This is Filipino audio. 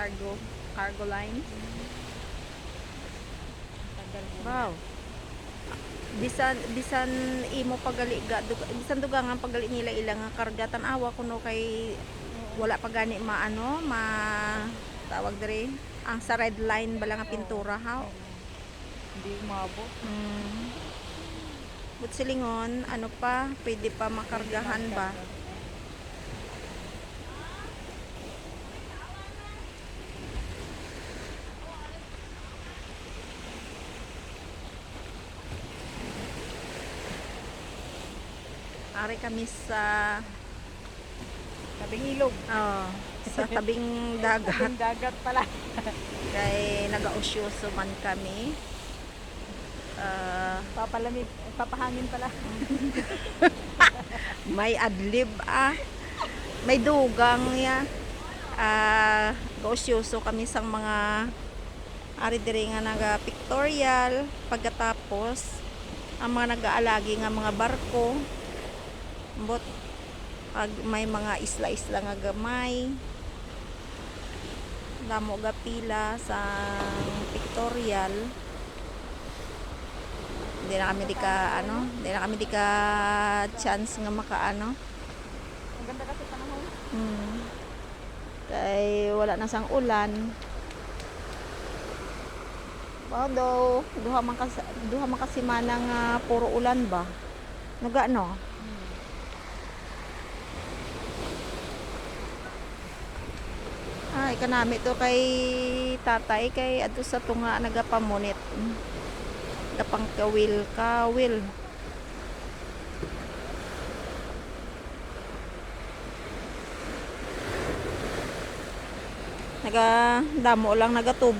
cargo line. Tagal mo. Wow. Bisan imo pagali bisan dugangan pagali nila ilang nga karga tan-awa kuno kay wala pa gani maano tawag diri ang sa red line bala nga pintura ha. Hindi umabot. But silingon ano pa pwede pa makargahan ba? Ari kami sa Tabing ilog. sa tabing dagat. Tabing dagat pala. Kay nagausyoso man kami. Papalamig, papahangin pala. May adlib may dugang ya. Gausyoso kami sang mga ari diri nga naga pictorial pagkatapos ang mga nag-aalagi nga mga barko but may mga isla-isla nga gamay damo ga pila sa pictorial. Hindi na kami di ka chance nga makaano. Ang ganda kasi panahon. Kay wala na sang ulan. Although duha man kasi manang puro ulan ba. Naga no. Kanami to kay tatay kay adto sa tunga nagapamunit. Gapang kawil. Damo lang nagatub